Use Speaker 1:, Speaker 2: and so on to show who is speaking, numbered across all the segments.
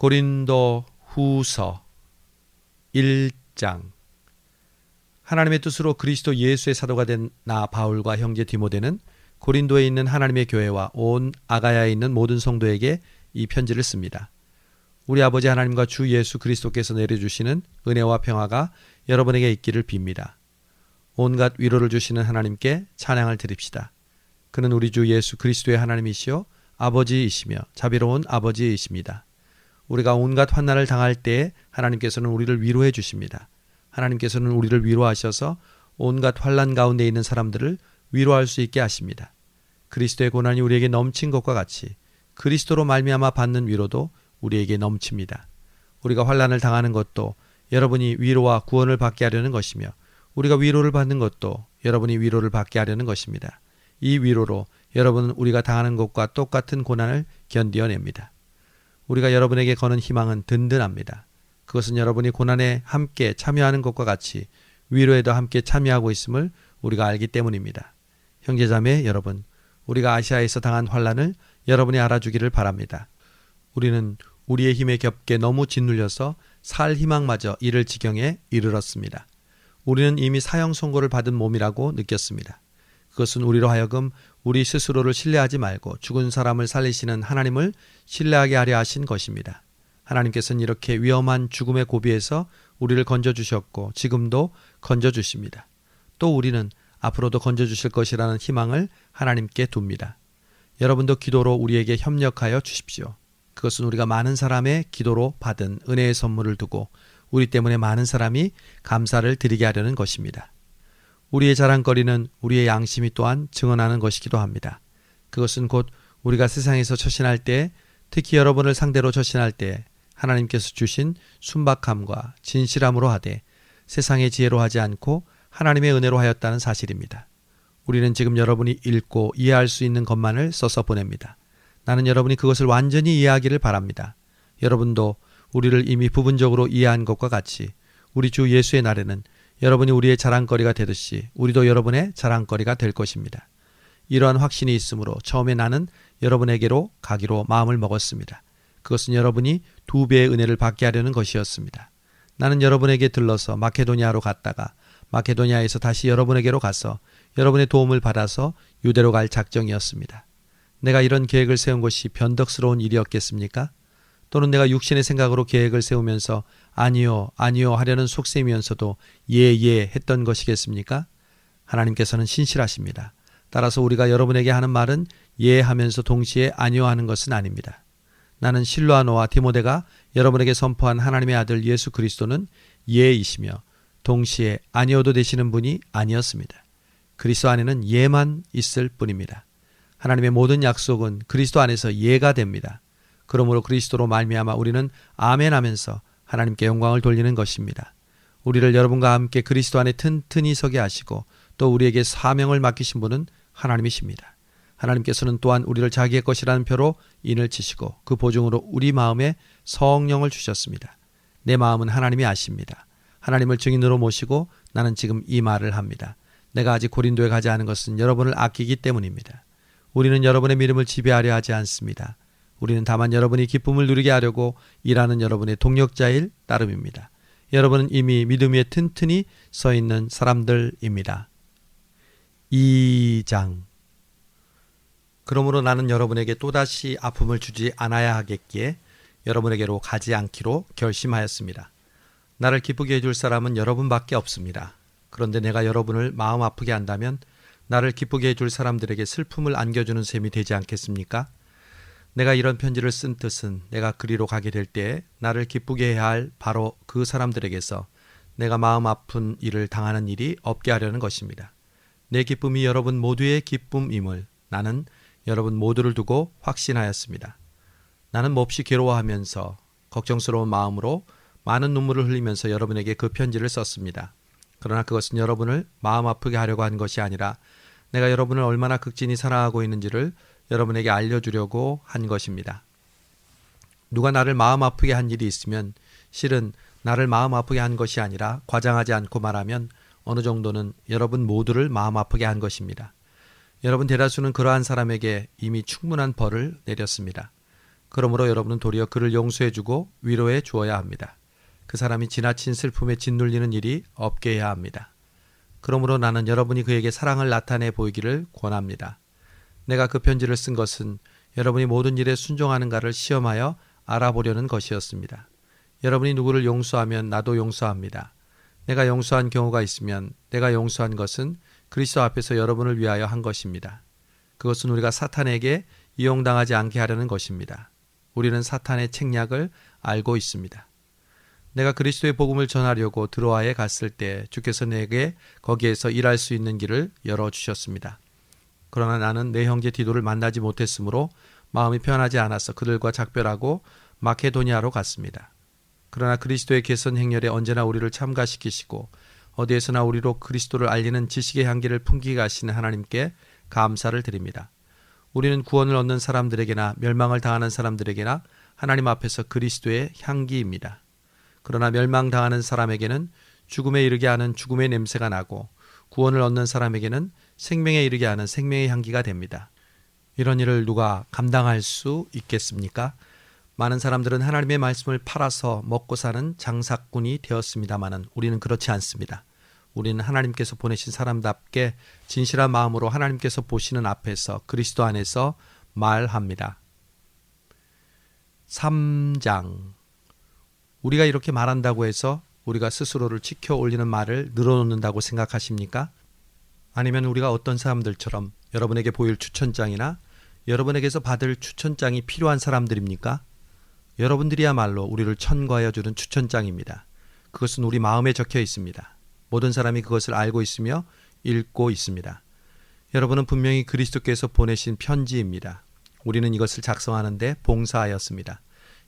Speaker 1: 고린도 후서 1장. 하나님의 뜻으로 그리스도 예수의 사도가 된 나 바울과 형제 디모데는 고린도에 있는 하나님의 교회와 온 아가야에 있는 모든 성도에게 이 편지를 씁니다. 우리 아버지 하나님과 주 예수 그리스도께서 내려주시는 은혜와 평화가 여러분에게 있기를 빕니다. 온갖 위로를 주시는 하나님께 찬양을 드립시다. 그는 우리 주 예수 그리스도의 하나님이시요 아버지이시며 자비로운 아버지이십니다. 우리가 온갖 환난을 당할 때에 하나님께서는 우리를 위로해 주십니다. 하나님께서는 우리를 위로하셔서 온갖 환난 가운데 있는 사람들을 위로할 수 있게 하십니다. 그리스도의 고난이 우리에게 넘친 것과 같이 그리스도로 말미암아 받는 위로도 우리에게 넘칩니다. 우리가 환난을 당하는 것도 여러분이 위로와 구원을 받게 하려는 것이며 우리가 위로를 받는 것도 여러분이 위로를 받게 하려는 것입니다. 이 위로로 여러분은 우리가 당하는 것과 똑같은 고난을 견디어냅니다. 우리가 여러분에게 거는 희망은 든든합니다. 그것은 여러분이 고난에 함께 참여하는 것과 같이 위로에도 함께 참여하고 있음을 우리가 알기 때문입니다. 형제자매 여러분, 우리가 아시아에서 당한 환난을 여러분이 알아주기를 바랍니다. 우리는 우리의 힘에 겹게 너무 짓눌려서 살 희망마저 잃을 지경에 이르렀습니다. 우리는 이미 사형 선고를 받은 몸이라고 느꼈습니다. 그것은 우리로 하여금 우리 스스로를 신뢰하지 말고 죽은 사람을 살리시는 하나님을 신뢰하게 하려 하신 것입니다. 하나님께서는 이렇게 위험한 죽음의 고비에서 우리를 건져주셨고 지금도 건져주십니다. 또 우리는 앞으로도 건져주실 것이라는 희망을 하나님께 둡니다. 여러분도 기도로 우리에게 협력하여 주십시오. 그것은 우리가 많은 사람의 기도로 받은 은혜의 선물을 두고 우리 때문에 많은 사람이 감사를 드리게 하려는 것입니다. 우리의 자랑거리는 우리의 양심이 또한 증언하는 것이기도 합니다. 그것은 곧 우리가 세상에서 처신할 때, 특히 여러분을 상대로 처신할 때 하나님께서 주신 순박함과 진실함으로 하되 세상의 지혜로 하지 않고 하나님의 은혜로 하였다는 사실입니다. 우리는 지금 여러분이 읽고 이해할 수 있는 것만을 써서 보냅니다. 나는 여러분이 그것을 완전히 이해하기를 바랍니다. 여러분도 우리를 이미 부분적으로 이해한 것과 같이 우리 주 예수의 날에는 여러분이 우리의 자랑거리가 되듯이 우리도 여러분의 자랑거리가 될 것입니다. 이러한 확신이 있으므로 처음에 나는 여러분에게로 가기로 마음을 먹었습니다. 그것은 여러분이 2배의 은혜를 받게 하려는 것이었습니다. 나는 여러분에게 들러서 마케도니아로 갔다가 마케도니아에서 다시 여러분에게로 가서 여러분의 도움을 받아서 유대로 갈 작정이었습니다. 내가 이런 계획을 세운 것이 변덕스러운 일이었겠습니까? 또는 내가 육신의 생각으로 계획을 세우면서 아니요 하려는 속셈이면서도 예 했던 것이겠습니까? 하나님께서는 신실하십니다. 따라서 우리가 여러분에게 하는 말은 예 하면서 동시에 아니요 하는 것은 아닙니다. 나는 실로아노와 디모데가 여러분에게 선포한 하나님의 아들 예수 그리스도는 예이시며 동시에 아니어도 되시는 분이 아니었습니다. 그리스도 안에는 예만 있을 뿐입니다. 하나님의 모든 약속은 그리스도 안에서 예가 됩니다. 그러므로 그리스도로 말미암아 우리는 아멘 하면서 하나님께 영광을 돌리는 것입니다. 우리를 여러분과 함께 그리스도 안에 튼튼히 서게 하시고 또 우리에게 사명을 맡기신 분은 하나님이십니다. 하나님께서는 또한 우리를 자기의 것이라는 표로 인을 치시고 그 보증으로 우리 마음에 성령을 주셨습니다. 내 마음은 하나님이 아십니다. 하나님을 증인으로 모시고 나는 지금 이 말을 합니다. 내가 아직 고린도에 가지 않은 것은 여러분을 아끼기 때문입니다. 우리는 여러분의 믿음을 지배하려 하지 않습니다. 우리는 다만 여러분이 기쁨을 누리게 하려고 일하는 여러분의 동력자일 따름입니다. 여러분은 이미 믿음 위에 튼튼히 서 있는 사람들입니다. 2장. 그러므로 나는 여러분에게 또다시 아픔을 주지 않아야 하겠기에 여러분에게로 가지 않기로 결심하였습니다. 나를 기쁘게 해줄 사람은 여러분밖에 없습니다. 그런데 내가 여러분을 마음 아프게 한다면 나를 기쁘게 해줄 사람들에게 슬픔을 안겨주는 셈이 되지 않겠습니까? 내가 이런 편지를 쓴 뜻은 내가 그리로 가게 될 때에 나를 기쁘게 해야 할 바로 그 사람들에게서 내가 마음 아픈 일을 당하는 일이 없게 하려는 것입니다. 내 기쁨이 여러분 모두의 기쁨임을 나는 여러분 모두를 두고 확신하였습니다. 나는 몹시 괴로워하면서 걱정스러운 마음으로 많은 눈물을 흘리면서 여러분에게 그 편지를 썼습니다. 그러나 그것은 여러분을 마음 아프게 하려고 한 것이 아니라 내가 여러분을 얼마나 극진히 사랑하고 있는지를 여러분에게 알려주려고 한 것입니다. 누가 나를 마음 아프게 한 일이 있으면 실은 나를 마음 아프게 한 것이 아니라 과장하지 않고 말하면 어느 정도는 여러분 모두를 마음 아프게 한 것입니다. 여러분 대다수는 그러한 사람에게 이미 충분한 벌을 내렸습니다. 그러므로 여러분은 도리어 그를 용서해주고 위로해 주어야 합니다. 그 사람이 지나친 슬픔에 짓눌리는 일이 없게 해야 합니다. 그러므로 나는 여러분이 그에게 사랑을 나타내 보이기를 권합니다. 내가 그 편지를 쓴 것은 여러분이 모든 일에 순종하는가를 시험하여 알아보려는 것이었습니다. 여러분이 누구를 용서하면 나도 용서합니다. 내가 용서한 경우가 있으면 내가 용서한 것은 그리스도 앞에서 여러분을 위하여 한 것입니다. 그것은 우리가 사탄에게 이용당하지 않게 하려는 것입니다. 우리는 사탄의 책략을 알고 있습니다. 내가 그리스도의 복음을 전하려고 드로아에 갔을 때 주께서 내게 거기에서 일할 수 있는 길을 열어주셨습니다. 그러나 나는 내 형제 디도를 만나지 못했으므로 마음이 편하지 않아서 그들과 작별하고 마케도니아로 갔습니다. 그러나 그리스도의 개선 행렬에 언제나 우리를 참가시키시고 어디에서나 우리로 그리스도를 알리는 지식의 향기를 풍기게 하시는 하나님께 감사를 드립니다. 우리는 구원을 얻는 사람들에게나 멸망을 당하는 사람들에게나 하나님 앞에서 그리스도의 향기입니다. 그러나 멸망당하는 사람에게는 죽음에 이르게 하는 죽음의 냄새가 나고 구원을 얻는 사람에게는 생명에 이르게 하는 생명의 향기가 됩니다. 이런 일을 누가 감당할 수 있겠습니까? 많은 사람들은 하나님의 말씀을 팔아서 먹고 사는 장사꾼이 되었습니다마는 우리는 그렇지 않습니다. 우리는 하나님께서 보내신 사람답게 진실한 마음으로 하나님께서 보시는 앞에서 그리스도 안에서 말합니다. 3장. 우리가 이렇게 말한다고 해서 우리가 스스로를 지켜 올리는 말을 늘어놓는다고 생각하십니까? 아니면 우리가 어떤 사람들처럼 여러분에게 보일 추천장이나 여러분에게서 받을 추천장이 필요한 사람들입니까? 여러분들이야말로 우리를 천거하여 주는 추천장입니다. 그것은 우리 마음에 적혀 있습니다. 모든 사람이 그것을 알고 있으며 읽고 있습니다. 여러분은 분명히 그리스도께서 보내신 편지입니다. 우리는 이것을 작성하는데 봉사하였습니다.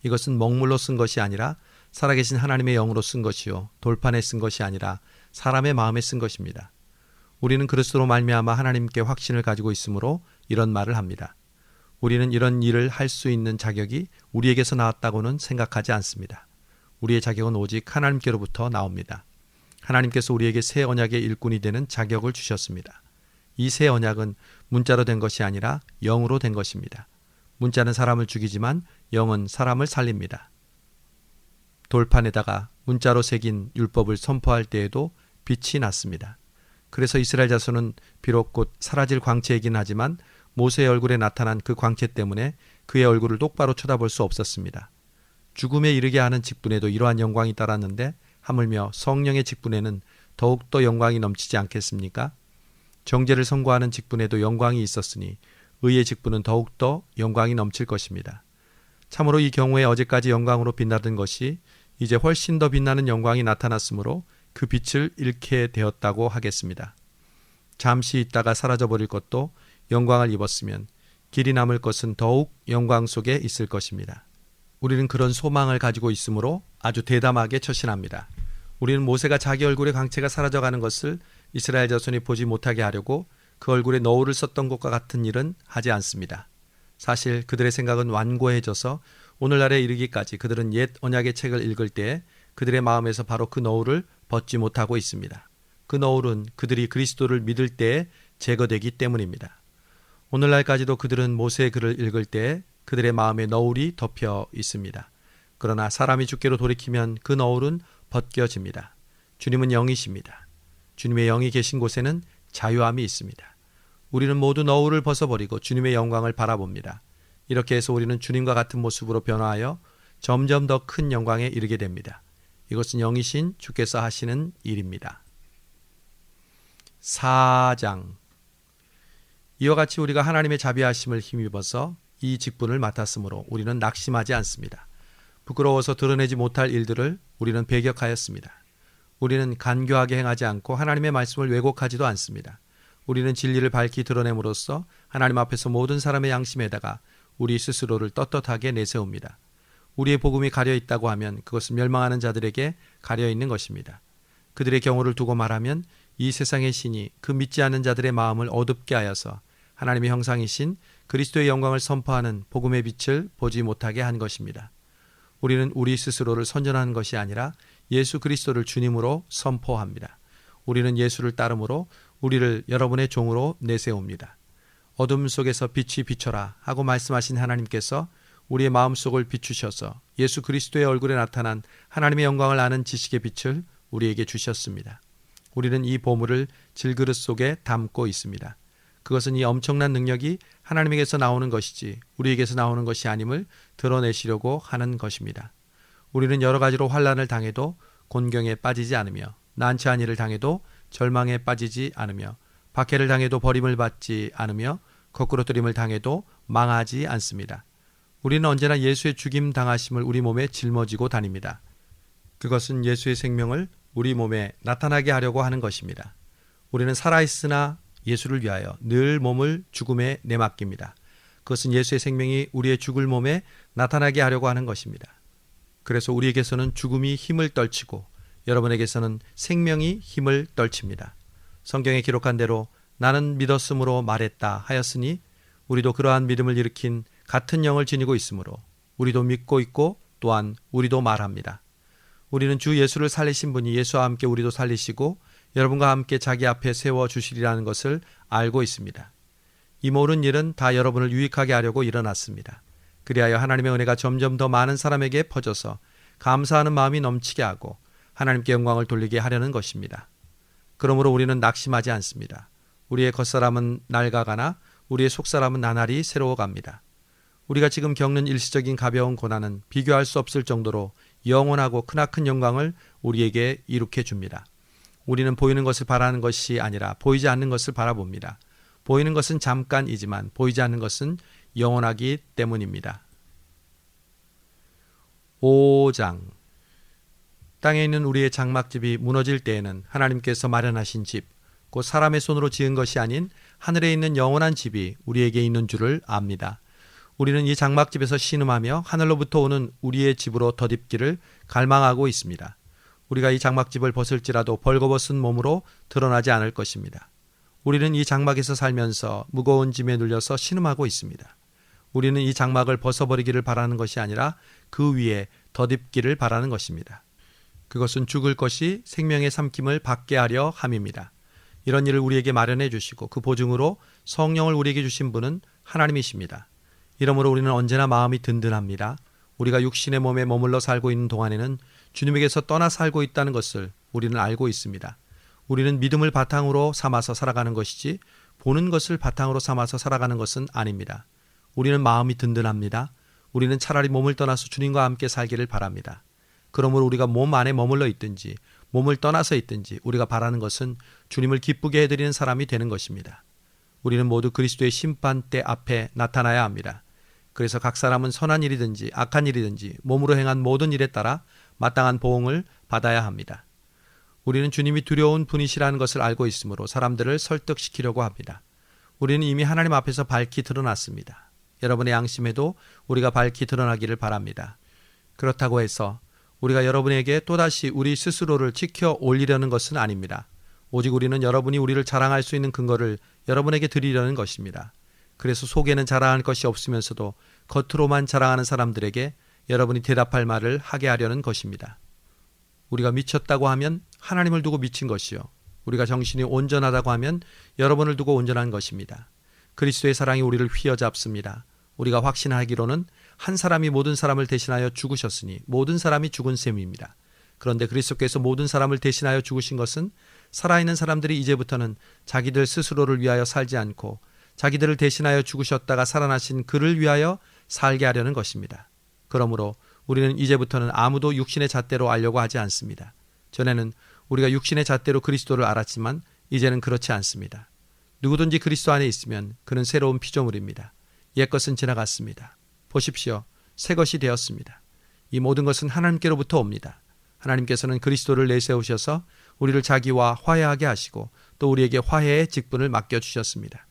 Speaker 1: 이것은 먹물로 쓴 것이 아니라 살아계신 하나님의 영으로 쓴 것이요 돌판에 쓴 것이 아니라 사람의 마음에 쓴 것입니다. 우리는 그리스도로 말미암아 하나님께 확신을 가지고 있으므로 이런 말을 합니다. 우리는 이런 일을 할 수 있는 자격이 우리에게서 나왔다고는 생각하지 않습니다. 우리의 자격은 오직 하나님께로부터 나옵니다. 하나님께서 우리에게 새 언약의 일꾼이 되는 자격을 주셨습니다. 이 새 언약은 문자로 된 것이 아니라 영으로 된 것입니다. 문자는 사람을 죽이지만 영은 사람을 살립니다. 돌판에다가 문자로 새긴 율법을 선포할 때에도 빛이 났습니다. 그래서 이스라엘 자손은 비록 곧 사라질 광채이긴 하지만 모세의 얼굴에 나타난 그 광채 때문에 그의 얼굴을 똑바로 쳐다볼 수 없었습니다. 죽음에 이르게 하는 직분에도 이러한 영광이 따랐는데 하물며 성령의 직분에는 더욱더 영광이 넘치지 않겠습니까? 정죄를 선고하는 직분에도 영광이 있었으니 의의 직분은 더욱더 영광이 넘칠 것입니다. 참으로 이 경우에 어제까지 영광으로 빛나던 것이 이제 훨씬 더 빛나는 영광이 나타났으므로 그 빛을 잃게 되었다고 하겠습니다. 잠시 있다가 사라져버릴 것도 영광을 입었으면 길이 남을 것은 더욱 영광 속에 있을 것입니다. 우리는 그런 소망을 가지고 있으므로 아주 대담하게 처신합니다. 우리는 모세가 자기 얼굴의 광채가 사라져가는 것을 이스라엘 자손이 보지 못하게 하려고 그 얼굴에 너울을 썼던 것과 같은 일은 하지 않습니다. 사실 그들의 생각은 완고해져서 오늘날에 이르기까지 그들은 옛 언약의 책을 읽을 때 그들의 마음에서 바로 그 너울을 벗지 못하고 있습니다. 그 너울은 그들이 그리스도를 믿을 때에 제거되기 때문입니다. 오늘날까지도 그들은 모세의 글을 읽을 때 그들의 마음에 너울이 덮여 있습니다. 그러나 사람이 주께로 돌이키면 그 너울은 벗겨집니다. 주님은 영이십니다. 주님의 영이 계신 곳에는 자유함이 있습니다. 우리는 모두 너울을 벗어버리고 주님의 영광을 바라봅니다. 이렇게 해서 우리는 주님과 같은 모습으로 변화하여 점점 더 큰 영광에 이르게 됩니다. 이것은 영이신 주께서 하시는 일입니다. 4장. 이와 같이 우리가 하나님의 자비하심을 힘입어서 이 직분을 맡았으므로 우리는 낙심하지 않습니다. 부끄러워서 드러내지 못할 일들을 우리는 배격하였습니다. 우리는 간교하게 행하지 않고 하나님의 말씀을 왜곡하지도 않습니다. 우리는 진리를 밝히 드러냄으로써 하나님 앞에서 모든 사람의 양심에다가 우리 스스로를 떳떳하게 내세웁니다. 우리의 복음이 가려 있다고 하면 그것은 멸망하는 자들에게 가려 있는 것입니다. 그들의 경우를 두고 말하면 이 세상의 신이 그 믿지 않는 자들의 마음을 어둡게 하여서 하나님의 형상이신 그리스도의 영광을 선포하는 복음의 빛을 보지 못하게 한 것입니다. 우리는 우리 스스로를 선전하는 것이 아니라 예수 그리스도를 주님으로 선포합니다. 우리는 예수를 따름으로 우리를 여러분의 종으로 내세웁니다. 어둠 속에서 빛이 비춰라 하고 말씀하신 하나님께서 우리의 마음속을 비추셔서 예수 그리스도의 얼굴에 나타난 하나님의 영광을 아는 지식의 빛을 우리에게 주셨습니다. 우리는 이 보물을 질그릇 속에 담고 있습니다. 그것은 이 엄청난 능력이 하나님에게서 나오는 것이지 우리에게서 나오는 것이 아님을 드러내시려고 하는 것입니다. 우리는 여러 가지로 환난을 당해도 곤경에 빠지지 않으며 난처한 일을 당해도 절망에 빠지지 않으며 박해를 당해도 버림을 받지 않으며 거꾸로뜨림을 당해도 망하지 않습니다. 우리는 언제나 예수의 죽임 당하심을 우리 몸에 짊어지고 다닙니다. 그것은 예수의 생명을 우리 몸에 나타나게 하려고 하는 것입니다. 우리는 살아있으나 예수를 위하여 늘 몸을 죽음에 내맡깁니다. 그것은 예수의 생명이 우리의 죽을 몸에 나타나게 하려고 하는 것입니다. 그래서 우리에게서는 죽음이 힘을 떨치고 여러분에게서는 생명이 힘을 떨칩니다. 성경에 기록한 대로 나는 믿었으므로 말했다 하였으니 우리도 그러한 믿음을 일으킨 같은 영을 지니고 있으므로 우리도 믿고 있고 또한 우리도 말합니다. 우리는 주 예수를 살리신 분이 예수와 함께 우리도 살리시고 여러분과 함께 자기 앞에 세워주시리라는 것을 알고 있습니다. 이 모든 일은 다 여러분을 유익하게 하려고 일어났습니다. 그리하여 하나님의 은혜가 점점 더 많은 사람에게 퍼져서 감사하는 마음이 넘치게 하고 하나님께 영광을 돌리게 하려는 것입니다. 그러므로 우리는 낙심하지 않습니다. 우리의 겉사람은 낡아가나 우리의 속사람은 나날이 새로워갑니다. 우리가 지금 겪는 일시적인 가벼운 고난은 비교할 수 없을 정도로 영원하고 크나큰 영광을 우리에게 이룩해 줍니다. 우리는 보이는 것을 바라는 것이 아니라 보이지 않는 것을 바라봅니다. 보이는 것은 잠깐이지만 보이지 않는 것은 영원하기 때문입니다. 5장 땅에 있는 우리의 장막집이 무너질 때에는 하나님께서 마련하신 집, 곧 사람의 손으로 지은 것이 아닌 하늘에 있는 영원한 집이 우리에게 있는 줄을 압니다. 우리는 이 장막집에서 신음하며 하늘로부터 오는 우리의 집으로 덧입기를 갈망하고 있습니다. 우리가 이 장막집을 벗을지라도 벌거벗은 몸으로 드러나지 않을 것입니다. 우리는 이 장막에서 살면서 무거운 짐에 눌려서 신음하고 있습니다. 우리는 이 장막을 벗어버리기를 바라는 것이 아니라 그 위에 덧입기를 바라는 것입니다. 그것은 죽을 것이 생명의 삼킴을 받게 하려 함입니다. 이런 일을 우리에게 마련해 주시고 그 보증으로 성령을 우리에게 주신 분은 하나님이십니다. 이러므로 우리는 언제나 마음이 든든합니다. 우리가 육신의 몸에 머물러 살고 있는 동안에는 주님에게서 떠나 살고 있다는 것을 우리는 알고 있습니다. 우리는 믿음을 바탕으로 삼아서 살아가는 것이지 보는 것을 바탕으로 삼아서 살아가는 것은 아닙니다. 우리는 마음이 든든합니다. 우리는 차라리 몸을 떠나서 주님과 함께 살기를 바랍니다. 그러므로 우리가 몸 안에 머물러 있든지 몸을 떠나서 있든지 우리가 바라는 것은 주님을 기쁘게 해드리는 사람이 되는 것입니다. 우리는 모두 그리스도의 심판대 앞에 나타나야 합니다. 그래서 각 사람은 선한 일이든지 악한 일이든지 몸으로 행한 모든 일에 따라 마땅한 보응을 받아야 합니다. 우리는 주님이 두려운 분이시라는 것을 알고 있으므로 사람들을 설득시키려고 합니다. 우리는 이미 하나님 앞에서 밝히 드러났습니다. 여러분의 양심에도 우리가 밝히 드러나기를 바랍니다. 그렇다고 해서 우리가 여러분에게 또다시 우리 스스로를 지켜 올리려는 것은 아닙니다. 오직 우리는 여러분이 우리를 자랑할 수 있는 근거를 여러분에게 드리려는 것입니다. 그래서 속에는 자랑할 것이 없으면서도 겉으로만 자랑하는 사람들에게 여러분이 대답할 말을 하게 하려는 것입니다. 우리가 미쳤다고 하면 하나님을 두고 미친 것이요. 우리가 정신이 온전하다고 하면 여러분을 두고 온전한 것입니다. 그리스도의 사랑이 우리를 휘어잡습니다. 우리가 확신하기로는 한 사람이 모든 사람을 대신하여 죽으셨으니 모든 사람이 죽은 셈입니다. 그런데 그리스도께서 모든 사람을 대신하여 죽으신 것은 살아있는 사람들이 이제부터는 자기들 스스로를 위하여 살지 않고 자기들을 대신하여 죽으셨다가 살아나신 그를 위하여 살게 하려는 것입니다. 그러므로 우리는 이제부터는 아무도 육신의 잣대로 알려고 하지 않습니다. 전에는 우리가 육신의 잣대로 그리스도를 알았지만 이제는 그렇지 않습니다. 누구든지 그리스도 안에 있으면 그는 새로운 피조물입니다. 옛것은 지나갔습니다. 보십시오. 새 것이 되었습니다. 이 모든 것은 하나님께로부터 옵니다. 하나님께서는 그리스도를 내세우셔서 우리를 자기와 화해하게 하시고 또 우리에게 화해의 직분을 맡겨주셨습니다.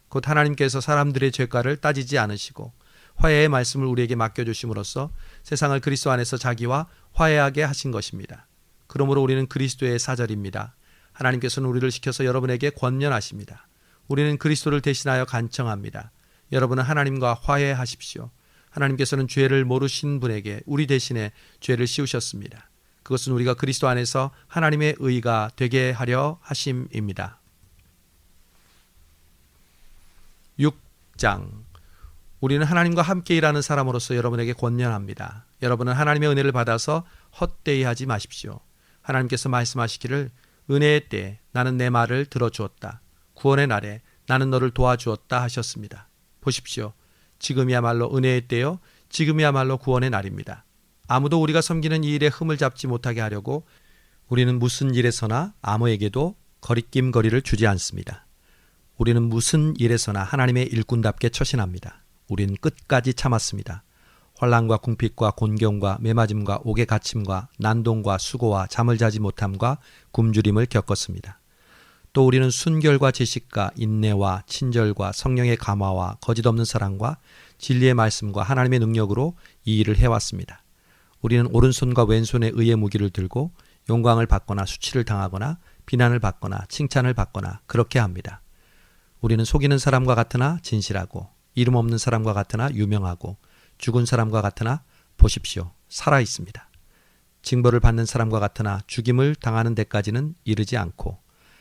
Speaker 1: 곧 하나님께서 사람들의 죄가를 따지지 않으시고 화해의 말씀을 우리에게 맡겨주심으로써 세상을 그리스도 안에서 자기와 화해하게 하신 것입니다. 그러므로 우리는 그리스도의 사절입니다. 하나님께서는 우리를 시켜서 여러분에게 권면하십니다. 우리는 그리스도를 대신하여 간청합니다. 여러분은 하나님과 화해하십시오. 하나님께서는 죄를 모르신 분에게 우리 대신에 죄를 씌우셨습니다. 그것은 우리가 그리스도 안에서 하나님의 의가 되게 하려 하심입니다. 6장 우리는 하나님과 함께 일하는 사람으로서 여러분에게 권면합니다. 여러분은 하나님의 은혜를 받아서 헛되이 하지 마십시오. 하나님께서 말씀하시기를 은혜의 때에 나는 내 말을 들어주었다. 구원의 날에 나는 너를 도와주었다 하셨습니다. 보십시오. 지금이야말로 은혜의 때요. 지금이야말로 구원의 날입니다. 아무도 우리가 섬기는 이 일에 흠을 잡지 못하게 하려고 우리는 무슨 일에서나 아무에게도 거리낌거리를 주지 않습니다. 우리는 무슨 일에서나 하나님의 일꾼답게 처신합니다. 우리는 끝까지 참았습니다. 환난과 궁핍과 곤경과 매맞음과 옥의 갇힘과 난동과 수고와 잠을 자지 못함과 굶주림을 겪었습니다. 또 우리는 순결과 지식과 인내와 친절과 성령의 감화와 거짓없는 사랑과 진리의 말씀과 하나님의 능력으로 이 일을 해왔습니다. 우리는 오른손과 왼손에 의의 무기를 들고 영광을 받거나 수치를 당하거나 비난을 받거나 칭찬을 받거나 그렇게 합니다. 우리는 속이는 사람과 같으나 진실하고 이름 없는 사람과 같으나 유명하고 죽은 사람과 같으나 보십시오. 살아 있습니다. 징벌을 받는 사람과 같으나 죽임을 당하는 데까지는 이르지 않고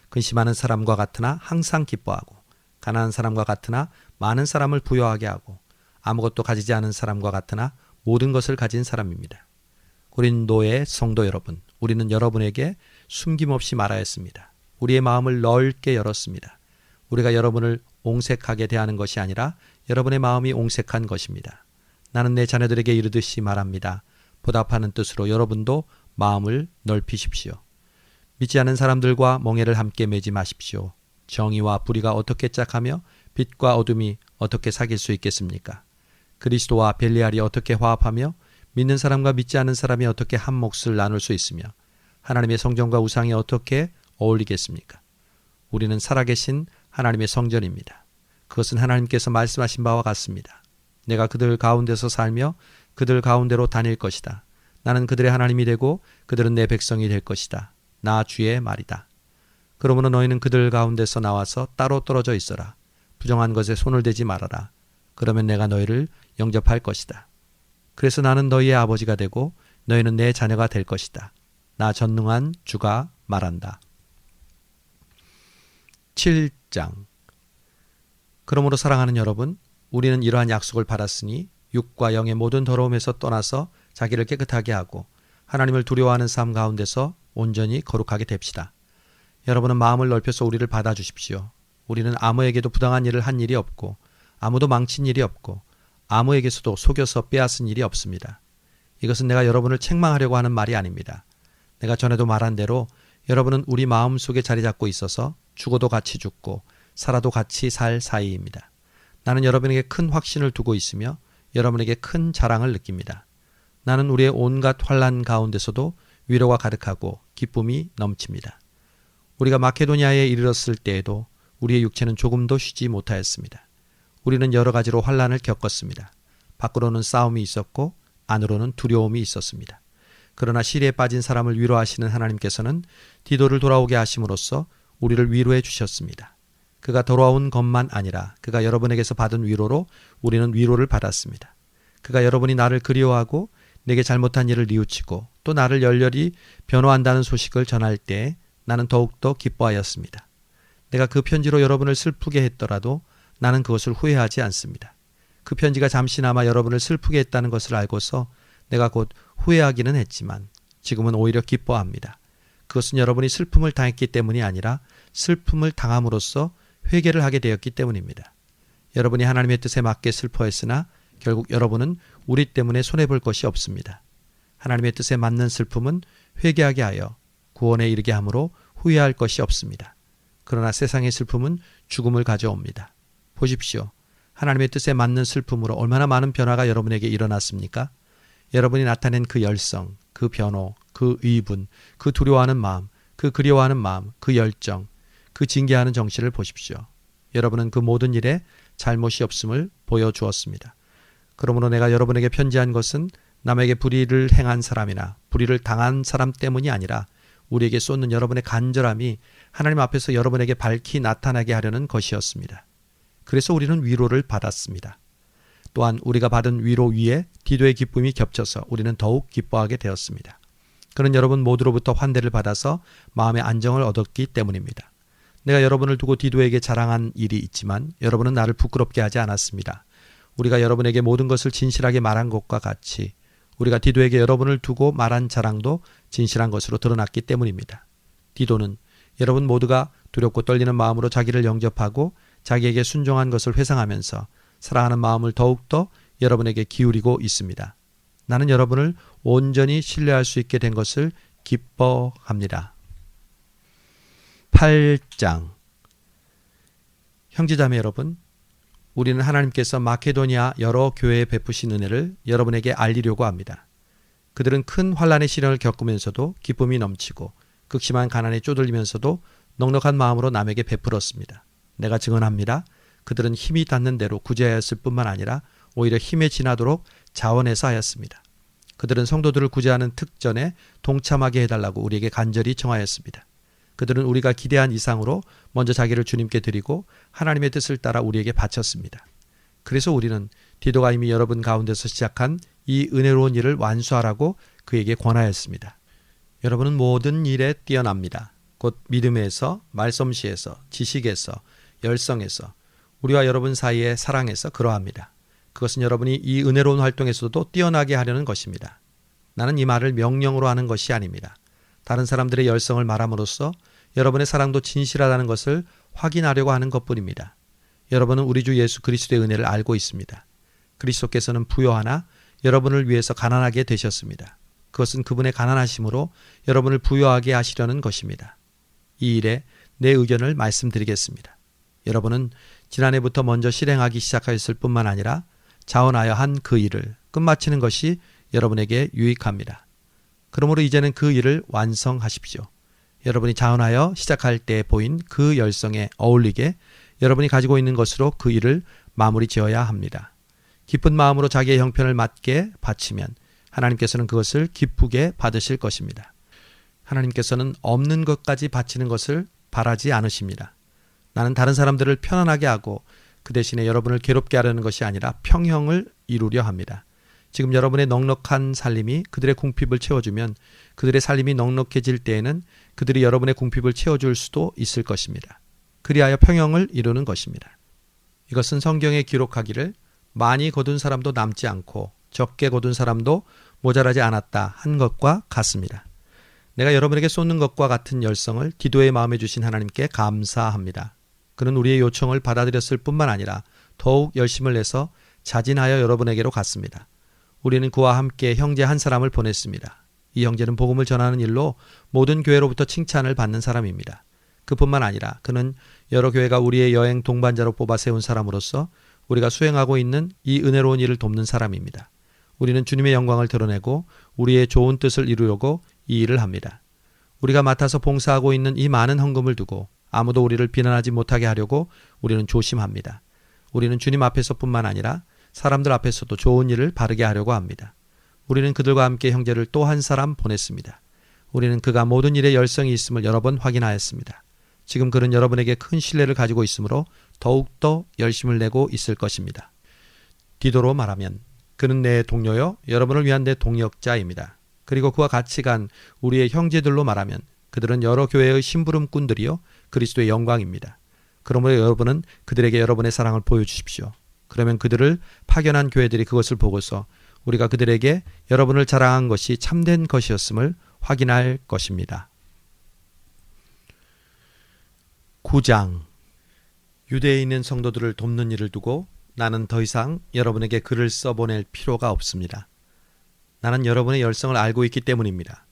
Speaker 1: 근심하는 사람과 같으나 항상 기뻐하고 가난한 사람과 같으나 많은 사람을 부유하게 하고 아무것도 가지지 않은 사람과 같으나 모든 것을 가진 사람입니다. 고린도의 성도 여러분, 우리는 여러분에게 숨김없이 말하였습니다. 우리의 마음을 넓게 열었습니다. 우리가 여러분을 옹색하게 대하는 것이 아니라 여러분의 마음이 옹색한 것입니다. 나는 내 자녀들에게 이르듯이 말합니다. 보답하는 뜻으로 여러분도 마음을 넓히십시오. 믿지 않는 사람들과 멍에를 함께 매지 마십시오. 정의와 불의가 어떻게 짝하며 빛과 어둠이 어떻게 사귈 수 있겠습니까? 그리스도와 벨리알이 어떻게 화합하며 믿는 사람과 믿지 않는 사람이 어떻게 한 몫을 나눌 수 있으며 하나님의 성전과 우상이 어떻게 어울리겠습니까? 우리는 살아계신 하나님의 성전입니다. 그것은 하나님께서 말씀하신 바와 같습니다. 내가 그들 가운데서 살며 그들 가운데로 다닐 것이다. 나는 그들의 하나님이 되고 그들은 내 백성이 될 것이다. 나 주의 말이다. 그러므로 너희는 그들 가운데서 나와서 따로 떨어져 있어라. 부정한 것에 손을 대지 말아라. 그러면 내가 너희를 영접할 것이다. 그래서 나는 너희의 아버지가 되고 너희는 내 자녀가 될 것이다. 나 전능한 주가 말한다. 7장. 그러므로 사랑하는 여러분, 우리는 이러한 약속을 받았으니 육과 영의 모든 더러움에서 떠나서 자기를 깨끗하게 하고 하나님을 두려워하는 삶 가운데서 온전히 거룩하게 됩시다. 여러분은 마음을 넓혀서 우리를 받아주십시오. 우리는 아무에게도 부당한 일을 한 일이 없고 아무도 망친 일이 없고 아무에게서도 속여서 빼앗은 일이 없습니다. 이것은 내가 여러분을 책망하려고 하는 말이 아닙니다. 내가 전에도 말한 대로 여러분은 우리 마음속에 자리 잡고 있어서 죽어도 같이 죽고 살아도 같이 살 사이입니다. 나는 여러분에게 큰 확신을 두고 있으며 여러분에게 큰 자랑을 느낍니다. 나는 우리의 온갖 환난 가운데서도 위로가 가득하고 기쁨이 넘칩니다. 우리가 마케도니아에 이르렀을 때에도 우리의 육체는 조금도 쉬지 못하였습니다. 우리는 여러 가지로 환난을 겪었습니다. 밖으로는 싸움이 있었고 안으로는 두려움이 있었습니다. 그러나 시리에 빠진 사람을 위로하시는 하나님께서는 디도를 돌아오게 하심으로써 우리를 위로해 주셨습니다. 그가 돌아온 것만 아니라 그가 여러분에게서 받은 위로로 우리는 위로를 받았습니다. 그가 여러분이 나를 그리워하고 내게 잘못한 일을 뉘우치고 또 나를 열렬히 변호한다는 소식을 전할 때 나는 더욱더 기뻐하였습니다. 내가 그 편지로 여러분을 슬프게 했더라도 나는 그것을 후회하지 않습니다. 그 편지가 잠시나마 여러분을 슬프게 했다는 것을 알고서 내가 곧 후회하기는 했지만 지금은 오히려 기뻐합니다. 그것은 여러분이 슬픔을 당했기 때문이 아니라 슬픔을 당함으로써 회개를 하게 되었기 때문입니다. 여러분이 하나님의 뜻에 맞게 슬퍼했으나 결국 여러분은 우리 때문에 손해볼 것이 없습니다. 하나님의 뜻에 맞는 슬픔은 회개하게 하여 구원에 이르게 하므로 후회할 것이 없습니다. 그러나 세상의 슬픔은 죽음을 가져옵니다. 보십시오. 하나님의 뜻에 맞는 슬픔으로 얼마나 많은 변화가 여러분에게 일어났습니까? 여러분이 나타낸 그 열성, 그 변호, 그 의분, 그 두려워하는 마음, 그 그리워하는 마음, 그 열정, 그 징계하는 정신을 보십시오. 여러분은 그 모든 일에 잘못이 없음을 보여주었습니다. 그러므로 내가 여러분에게 편지한 것은 남에게 불의를 행한 사람이나 불의를 당한 사람 때문이 아니라 우리에게 쏟는 여러분의 간절함이 하나님 앞에서 여러분에게 밝히 나타나게 하려는 것이었습니다. 그래서 우리는 위로를 받았습니다. 또한 우리가 받은 위로 위에 디도의 기쁨이 겹쳐서 우리는 더욱 기뻐하게 되었습니다. 그는 여러분 모두로부터 환대를 받아서 마음의 안정을 얻었기 때문입니다. 내가 여러분을 두고 디도에게 자랑한 일이 있지만 여러분은 나를 부끄럽게 하지 않았습니다. 우리가 여러분에게 모든 것을 진실하게 말한 것과 같이 우리가 디도에게 여러분을 두고 말한 자랑도 진실한 것으로 드러났기 때문입니다. 디도는 여러분 모두가 두렵고 떨리는 마음으로 자기를 영접하고 자기에게 순종한 것을 회상하면서 사랑하는 마음을 더욱더 여러분에게 기울이고 있습니다. 나는 여러분을 온전히 신뢰할 수 있게 된 것을 기뻐합니다. 8장. 형제자매 여러분, 우리는 하나님께서 마케도니아 여러 교회에 베푸신 은혜를 여러분에게 알리려고 합니다. 그들은 큰 환난의 시련을 겪으면서도 기쁨이 넘치고 극심한 가난에 쪼들리면서도 넉넉한 마음으로 남에게 베풀었습니다. 내가 증언합니다. 그들은 힘이 닿는 대로 구제하였을 뿐만 아니라 오히려 힘에 지나도록 자원해서 하였습니다. 그들은 성도들을 구제하는 특전에 동참하게 해달라고 우리에게 간절히 청하였습니다. 그들은 우리가 기대한 이상으로 먼저 자기를 주님께 드리고 하나님의 뜻을 따라 우리에게 바쳤습니다. 그래서 우리는 디도가 이미 여러분 가운데서 시작한 이 은혜로운 일을 완수하라고 그에게 권하였습니다. 여러분은 모든 일에 뛰어납니다. 곧 믿음에서, 말솜씨에서, 지식에서, 열성에서, 우리와 여러분 사이의 사랑에서 그러합니다. 그것은 여러분이 이 은혜로운 활동에서도 뛰어나게 하려는 것입니다. 나는 이 말을 명령으로 하는 것이 아닙니다. 다른 사람들의 열성을 말함으로써 여러분의 사랑도 진실하다는 것을 확인하려고 하는 것뿐입니다. 여러분은 우리 주 예수 그리스도의 은혜를 알고 있습니다. 그리스도께서는 부요하나 여러분을 위해서 가난하게 되셨습니다. 그것은 그분의 가난하심으로 여러분을 부요하게 하시려는 것입니다. 이 일에 내 의견을 말씀드리겠습니다. 여러분은 지난해부터 먼저 실행하기 시작하였을 뿐만 아니라 자원하여 한 그 일을 끝마치는 것이 여러분에게 유익합니다. 그러므로 이제는 그 일을 완성하십시오. 여러분이 자원하여 시작할 때 보인 그 열성에 어울리게 여러분이 가지고 있는 것으로 그 일을 마무리 지어야 합니다. 기쁜 마음으로 자기의 형편을 맞게 바치면 하나님께서는 그것을 기쁘게 받으실 것입니다. 하나님께서는 없는 것까지 바치는 것을 바라지 않으십니다. 나는 다른 사람들을 편안하게 하고 그 대신에 여러분을 괴롭게 하려는 것이 아니라 평형을 이루려 합니다. 지금 여러분의 넉넉한 살림이 그들의 궁핍을 채워주면 그들의 살림이 넉넉해질 때에는 그들이 여러분의 궁핍을 채워줄 수도 있을 것입니다. 그리하여 평형을 이루는 것입니다. 이것은 성경에 기록하기를 많이 거둔 사람도 남지 않고 적게 거둔 사람도 모자라지 않았다 한 것과 같습니다. 내가 여러분에게 쏟는 것과 같은 열성을 디도의 마음에 주신 하나님께 감사합니다. 그는 우리의 요청을 받아들였을 뿐만 아니라 더욱 열심을 내서 자진하여 여러분에게로 갔습니다. 우리는 그와 함께 형제 한 사람을 보냈습니다. 이 형제는 복음을 전하는 일로 모든 교회로부터 칭찬을 받는 사람입니다. 그뿐만 아니라 그는 여러 교회가 우리의 여행 동반자로 뽑아 세운 사람으로서 우리가 수행하고 있는 이 은혜로운 일을 돕는 사람입니다. 우리는 주님의 영광을 드러내고 우리의 좋은 뜻을 이루려고 이 일을 합니다. 우리가 맡아서 봉사하고 있는 이 많은 헌금을 두고 아무도 우리를 비난하지 못하게 하려고 우리는 조심합니다. 우리는 주님 앞에서뿐만 아니라 사람들 앞에서도 좋은 일을 바르게 하려고 합니다. 우리는 그들과 함께 형제를 또 한 사람 보냈습니다. 우리는 그가 모든 일에 열성이 있음을 여러 번 확인하였습니다. 지금 그는 여러분에게 큰 신뢰를 가지고 있으므로 더욱더 열심을 내고 있을 것입니다. 디도로 말하면 그는 내 동료요 여러분을 위한 내 동역자입니다. 그리고 그와 같이 간 우리의 형제들로 말하면 그들은 여러 교회의 심부름꾼들이요 그리스도의 영광입니다. 그러므로 여러분은 그들에게 여러분의 사랑을 보여주십시오. 그러면 그들을 파견한 교회들이 그것을 보고서 우리가 그들에게 여러분을 자랑한 것이 참된 것이었음을 확인할 것입니다. 9장. 유대에 있는 성도들을 돕는 일을 두고 나는 더 이상 여러분에게 글을 써보낼 필요가 없습니다. 나는 여러분의 열성을 알고 있기 때문입니다.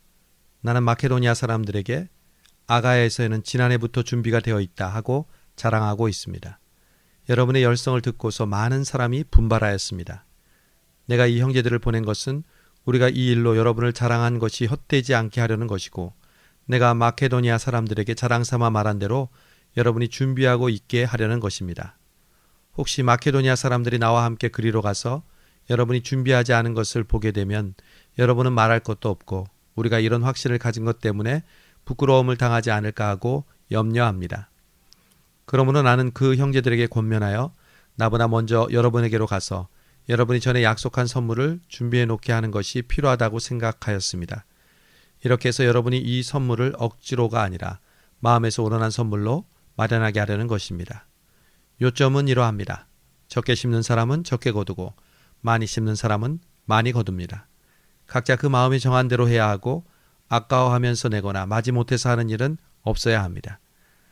Speaker 1: 나는 마케도니아 사람들에게 아가야에서는 지난해부터 준비가 되어 있다 하고 자랑하고 있습니다. 여러분의 열성을 듣고서 많은 사람이 분발하였습니다. 내가 이 형제들을 보낸 것은 우리가 이 일로 여러분을 자랑한 것이 헛되지 않게 하려는 것이고 내가 마케도니아 사람들에게 자랑삼아 말한 대로 여러분이 준비하고 있게 하려는 것입니다. 혹시 마케도니아 사람들이 나와 함께 그리로 가서 여러분이 준비하지 않은 것을 보게 되면 여러분은 말할 것도 없고 우리가 이런 확신을 가진 것 때문에 부끄러움을 당하지 않을까 하고 염려합니다. 그러므로 나는 그 형제들에게 권면하여 나보다 먼저 여러분에게로 가서 여러분이 전에 약속한 선물을 준비해 놓게 하는 것이 필요하다고 생각하였습니다. 이렇게 해서 여러분이 이 선물을 억지로가 아니라 마음에서 우러난 선물로 마련하게 하려는 것입니다. 요점은 이러합니다. 적게 심는 사람은 적게 거두고 많이 심는 사람은 많이 거둡니다. 각자 그 마음이 정한 대로 해야 하고 아까워하면서 내거나 마지못해서 하는 일은 없어야 합니다.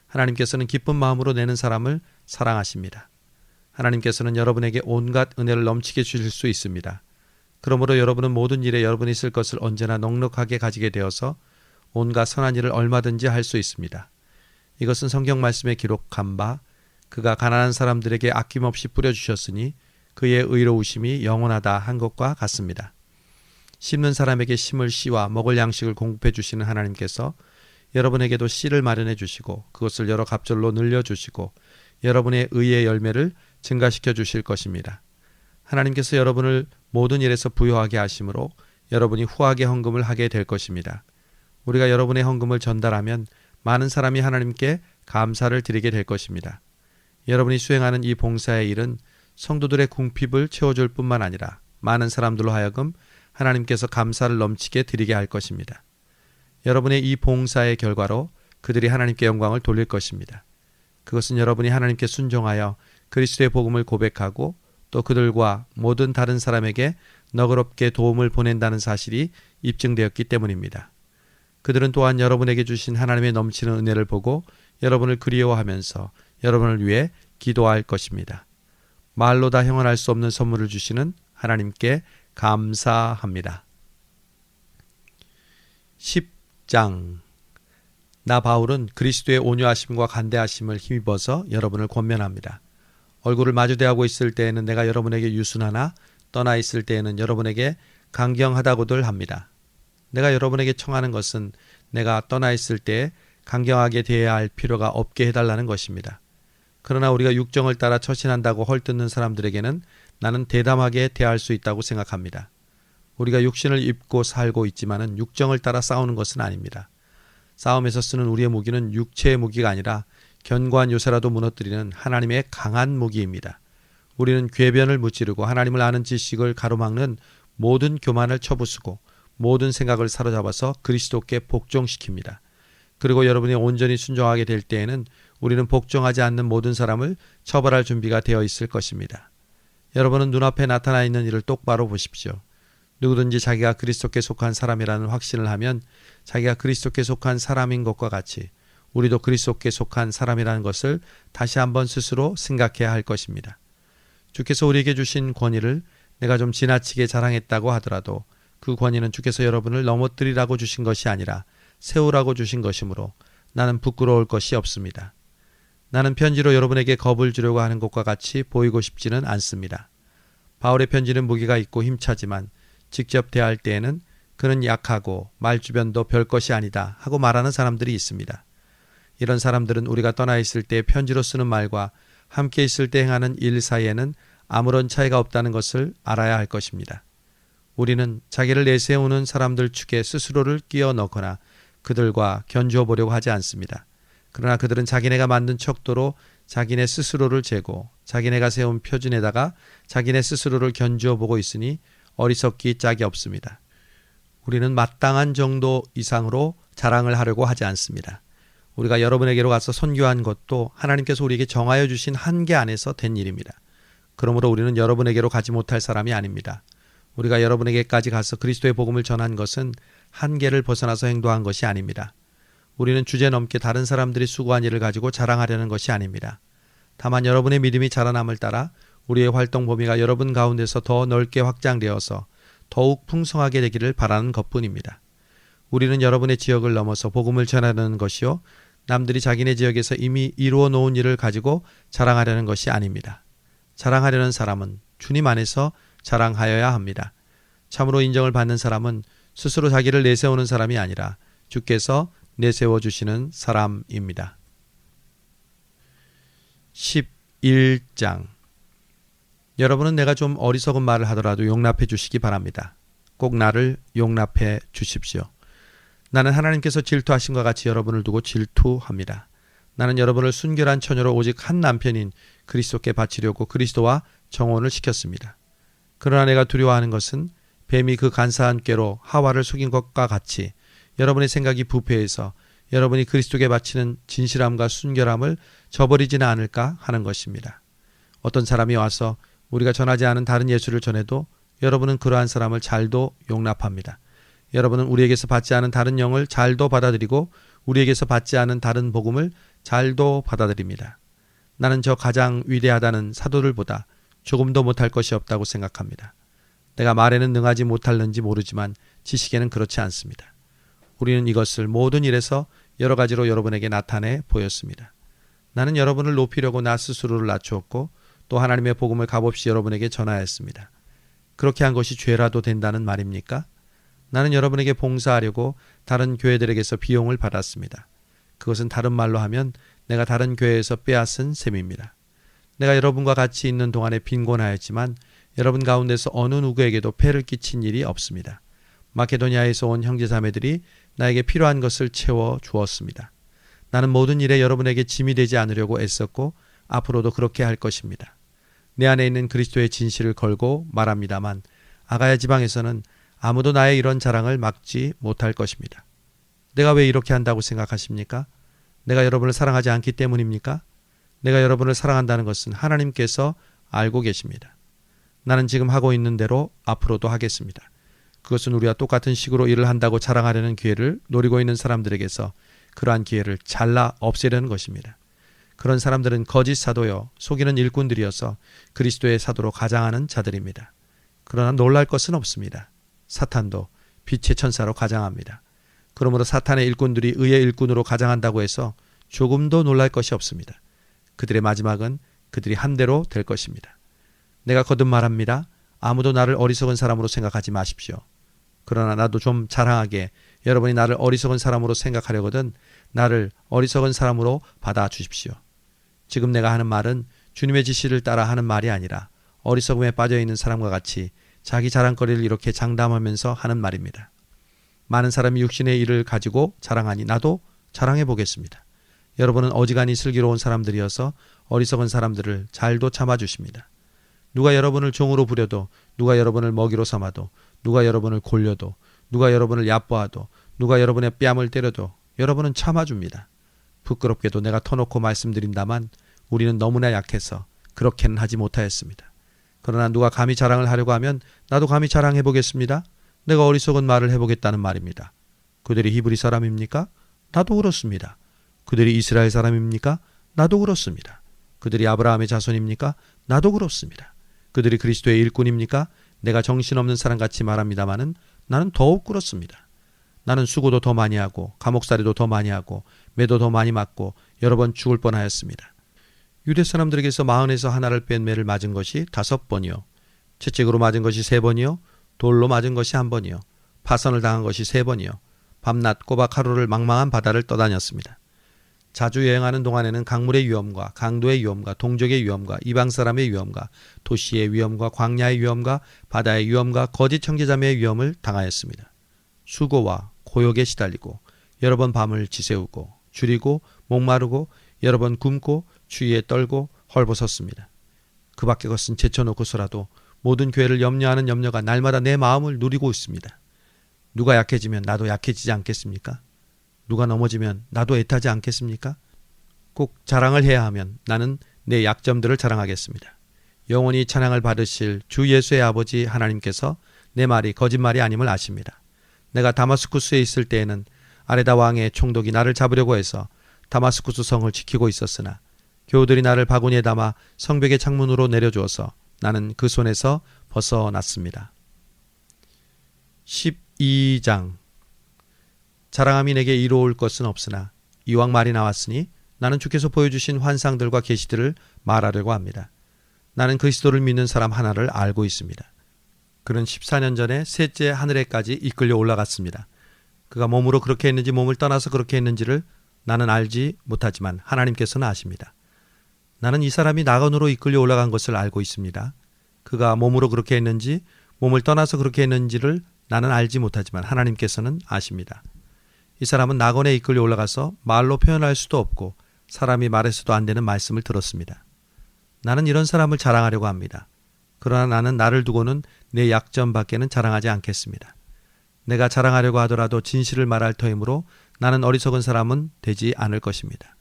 Speaker 1: 하나님께서는 기쁜 마음으로 내는 사람을 사랑하십니다. 하나님께서는 여러분에게 온갖 은혜를 넘치게 주실 수 있습니다. 그러므로 여러분은 모든 일에 여러분이 쓸 것을 언제나 넉넉하게 가지게 되어서 온갖 선한 일을 얼마든지 할 수 있습니다. 이것은 성경 말씀에 기록한 바 그가 가난한 사람들에게 아낌없이 뿌려주셨으니 그의 의로우심이 영원하다 한 것과 같습니다. 심는 사람에게 심을 씨와 먹을 양식을 공급해 주시는 하나님께서 여러분에게도 씨를 마련해 주시고 그것을 여러 갑절로 늘려주시고 여러분의 의의 열매를 증가시켜 주실 것입니다. 하나님께서 여러분을 모든 일에서 부유하게 하심으로 여러분이 후하게 헌금을 하게 될 것입니다. 우리가 여러분의 헌금을 전달하면 많은 사람이 하나님께 감사를 드리게 될 것입니다. 여러분이 수행하는 이 봉사의 일은 성도들의 궁핍을 채워줄 뿐만 아니라 많은 사람들로 하여금 하나님께서 감사를 넘치게 드리게 할 것입니다. 여러분의 이 봉사의 결과로 그들이 하나님께 영광을 돌릴 것입니다. 그것은 여러분이 하나님께 순종하여 그리스도의 복음을 고백하고 또 그들과 모든 다른 사람에게 너그럽게 도움을 보낸다는 사실이 입증되었기 때문입니다. 그들은 또한 여러분에게 주신 하나님의 넘치는 은혜를 보고 여러분을 그리워하면서 여러분을 위해 기도할 것입니다. 말로 다 형언할 수 없는 선물을 주시는 하나님께 감사합니다. 10장 나 바울은 그리스도의 온유하심과 간대하심을 힘입어서 여러분을 권면합니다. 얼굴을 마주대하고 있을 때에는 내가 여러분에게 유순하나 떠나 있을 때에는 여러분에게 강경하다고들 합니다. 내가 여러분에게 청하는 것은 내가 떠나 있을 때에 강경하게 대해야 할 필요가 없게 해달라는 것입니다. 그러나 우리가 육정을 따라 처신한다고 헐뜯는 사람들에게는 나는 대담하게 대할 수 있다고 생각합니다. 우리가 육신을 입고 살고 있지만은 육정을 따라 싸우는 것은 아닙니다. 싸움에서 쓰는 우리의 무기는 육체의 무기가 아니라 견고한 요새라도 무너뜨리는 하나님의 강한 무기입니다. 우리는 궤변을 무찌르고 하나님을 아는 지식을 가로막는 모든 교만을 쳐부수고 모든 생각을 사로잡아서 그리스도께 복종시킵니다. 그리고 여러분이 온전히 순종하게 될 때에는 우리는 복종하지 않는 모든 사람을 처벌할 준비가 되어 있을 것입니다. 여러분은 눈앞에 나타나 있는 일을 똑바로 보십시오. 누구든지 자기가 그리스도께 속한 사람이라는 확신을 하면 자기가 그리스도께 속한 사람인 것과 같이 우리도 그리스도께 속한 사람이라는 것을 다시 한번 스스로 생각해야 할 것입니다. 주께서 우리에게 주신 권위를 내가 좀 지나치게 자랑했다고 하더라도 그 권위는 주께서 여러분을 넘어뜨리라고 주신 것이 아니라 세우라고 주신 것이므로 나는 부끄러울 것이 없습니다. 나는 편지로 여러분에게 겁을 주려고 하는 것과 같이 보이고 싶지는 않습니다. 바울의 편지는 무게가 있고 힘차지만 직접 대할 때에는 그는 약하고 말주변도 별것이 아니다 하고 말하는 사람들이 있습니다. 이런 사람들은 우리가 떠나 있을 때 편지로 쓰는 말과 함께 있을 때 행하는 일 사이에는 아무런 차이가 없다는 것을 알아야 할 것입니다. 우리는 자기를 내세우는 사람들 축에 스스로를 끼워 넣거나 그들과 견주어 보려고 하지 않습니다. 그러나 그들은 자기네가 만든 척도로 자기네 스스로를 재고 자기네가 세운 표준에다가 자기네 스스로를 견주어 보고 있으니 어리석기 짝이 없습니다. 우리는 마땅한 정도 이상으로 자랑을 하려고 하지 않습니다. 우리가 여러분에게로 가서 선교한 것도 하나님께서 우리에게 정하여 주신 한계 안에서 된 일입니다. 그러므로 우리는 여러분에게로 가지 못할 사람이 아닙니다. 우리가 여러분에게까지 가서 그리스도의 복음을 전한 것은 한계를 벗어나서 행동한 것이 아닙니다. 우리는 주제넘게 다른 사람들이 수고한 일을 가지고 자랑하려는 것이 아닙니다. 다만 여러분의 믿음이 자라남을 따라 우리의 활동 범위가 여러분 가운데서 더 넓게 확장되어서 더욱 풍성하게 되기를 바라는 것뿐입니다. 우리는 여러분의 지역을 넘어서 복음을 전하려는 것이요 남들이 자기네 지역에서 이미 이루어 놓은 일을 가지고 자랑하려는 것이 아닙니다. 자랑하려는 사람은 주님 안에서 자랑하여야 합니다. 참으로 인정을 받는 사람은 스스로 자기를 내세우는 사람이 아니라 주께서 내세워 주시는 사람입니다. 11장 여러분은 내가 좀 어리석은 말을 하더라도 용납해 주시기 바랍니다. 꼭 나를 용납해 주십시오. 나는 하나님께서 질투하신 것 같이 여러분을 두고 질투합니다. 나는 여러분을 순결한 처녀로 오직 한 남편인 그리스도께 바치려고 그리스도와 정혼을 시켰습니다. 그러나 내가 두려워하는 것은 뱀이 그 간사한 꾀로 하와를 속인 것과 같이 여러분의 생각이 부패해서 여러분이 그리스도께 바치는 진실함과 순결함을 저버리지는 않을까 하는 것입니다. 어떤 사람이 와서 우리가 전하지 않은 다른 예수를 전해도 여러분은 그러한 사람을 잘도 용납합니다. 여러분은 우리에게서 받지 않은 다른 영을 잘도 받아들이고 우리에게서 받지 않은 다른 복음을 잘도 받아들입니다. 나는 저 가장 위대하다는 사도들보다 조금도 못할 것이 없다고 생각합니다. 내가 말에는 능하지 못할는지 모르지만 지식에는 그렇지 않습니다. 우리는 이것을 모든 일에서 여러 가지로 여러분에게 나타내 보였습니다. 나는 여러분을 높이려고 나 스스로를 낮추었고 또 하나님의 복음을 값없이 여러분에게 전하였습니다. 그렇게 한 것이 죄라도 된다는 말입니까? 나는 여러분에게 봉사하려고 다른 교회들에게서 비용을 받았습니다. 그것은 다른 말로 하면 내가 다른 교회에서 빼앗은 셈입니다. 내가 여러분과 같이 있는 동안에 빈곤하였지만 여러분 가운데서 어느 누구에게도 폐를 끼친 일이 없습니다. 마케도니아에서 온 형제자매들이 나에게 필요한 것을 채워 주었습니다. 나는 모든 일에 여러분에게 짐이 되지 않으려고 애썼고 앞으로도 그렇게 할 것입니다. 내 안에 있는 그리스도의 진실을 걸고 말합니다만 아가야 지방에서는 아무도 나의 이런 자랑을 막지 못할 것입니다. 내가 왜 이렇게 한다고 생각하십니까? 내가 여러분을 사랑하지 않기 때문입니까? 내가 여러분을 사랑한다는 것은 하나님께서 알고 계십니다. 나는 지금 하고 있는 대로 앞으로도 하겠습니다. 그것은 우리와 똑같은 식으로 일을 한다고 자랑하려는 기회를 노리고 있는 사람들에게서 그러한 기회를 잘라 없애려는 것입니다. 그런 사람들은 거짓 사도여 속이는 일꾼들이어서 그리스도의 사도로 가장하는 자들입니다. 그러나 놀랄 것은 없습니다. 사탄도 빛의 천사로 가장합니다. 그러므로 사탄의 일꾼들이 의의 일꾼으로 가장한다고 해서 조금도 놀랄 것이 없습니다. 그들의 마지막은 그들이 한 대로 될 것입니다. 내가 거듭 말합니다. 아무도 나를 어리석은 사람으로 생각하지 마십시오. 그러나 나도 좀 자랑하게 여러분이 나를 어리석은 사람으로 생각하려거든 나를 어리석은 사람으로 받아주십시오. 지금 내가 하는 말은 주님의 지시를 따라 하는 말이 아니라 어리석음에 빠져있는 사람과 같이 자기 자랑거리를 이렇게 장담하면서 하는 말입니다. 많은 사람이 육신의 일을 가지고 자랑하니 나도 자랑해 보겠습니다. 여러분은 어지간히 슬기로운 사람들이어서 어리석은 사람들을 잘도 참아주십니다. 누가 여러분을 종으로 부려도 누가 여러분을 먹이로 삼아도 누가 여러분을 골려도 누가 여러분을 얕보아도 누가 여러분의 뺨을 때려도 여러분은 참아줍니다. 부끄럽게도 내가 터놓고 말씀드린다만 우리는 너무나 약해서 그렇게는 하지 못하였습니다. 그러나 누가 감히 자랑을 하려고 하면 나도 감히 자랑해 보겠습니다. 내가 어리석은 말을 해보겠다는 말입니다. 그들이 히브리 사람입니까? 나도 그렇습니다. 그들이 이스라엘 사람입니까? 나도 그렇습니다. 그들이 아브라함의 자손입니까? 나도 그렇습니다. 그들이 그리스도의 일꾼입니까? 내가 정신없는 사람같이 말합니다마는 나는 더욱 그렇습니다. 나는 수고도 더 많이 하고 감옥살이도 더 많이 하고 매도 더 많이 맞고 여러 번 죽을 뻔하였습니다. 유대 사람들에게서 마흔에서 하나를 뺀 매를 맞은 것이 5번이요. 채찍으로 맞은 것이 3번이요. 돌로 맞은 것이 1번이요. 파선을 당한 것이 3번이요. 밤낮 꼬박 하루를 망망한 바다를 떠다녔습니다. 자주 여행하는 동안에는 강물의 위험과 강도의 위험과 동족의 위험과 이방 사람의 위험과 도시의 위험과 광야의 위험과 바다의 위험과 거짓 형제자매의 위험을 당하였습니다. 수고와 고역에 시달리고 여러 번 밤을 지새우고 줄이고 목마르고 여러 번 굶고 추위에 떨고 헐벗었습니다. 그 밖의 것은 제쳐놓고서라도 모든 교회를 염려하는 염려가 날마다 내 마음을 누리고 있습니다. 누가 약해지면 나도 약해지지 않겠습니까? 누가 넘어지면 나도 애타지 않겠습니까? 꼭 자랑을 해야 하면 나는 내 약점들을 자랑하겠습니다. 영원히 찬양을 받으실 주 예수의 아버지 하나님께서 내 말이 거짓말이 아님을 아십니다. 내가 다마스쿠스에 있을 때에는 아레다 왕의 총독이 나를 잡으려고 해서 다마스쿠스 성을 지키고 있었으나 교우들이 나를 바구니에 담아 성벽의 창문으로 내려주어서 나는 그 손에서 벗어났습니다. 12장 자랑함이 내게 이로울 것은 없으나 이왕 말이 나왔으니 나는 주께서 보여주신 환상들과 계시들을 말하려고 합니다. 나는 그리스도를 믿는 사람 하나를 알고 있습니다. 그는 14년 전에 셋째 하늘에까지 이끌려 올라갔습니다. 그가 몸으로 그렇게 했는지 몸을 떠나서 그렇게 했는지를 나는 알지 못하지만 하나님께서는 아십니다. 나는 이 사람이 낙원으로 이끌려 올라간 것을 알고 있습니다. 그가 몸으로 그렇게 했는지 몸을 떠나서 그렇게 했는지를 나는 알지 못하지만 하나님께서는 아십니다. 이 사람은 낙원에 이끌려 올라가서 말로 표현할 수도 없고 사람이 말해서도 안 되는 말씀을 들었습니다. 나는 이런 사람을 자랑하려고 합니다. 그러나 나는 나를 두고는 내 약점밖에는 자랑하지 않겠습니다. 내가 자랑하려고 하더라도 진실을 말할 터이므로 나는 어리석은 사람은 되지 않을 것입니다.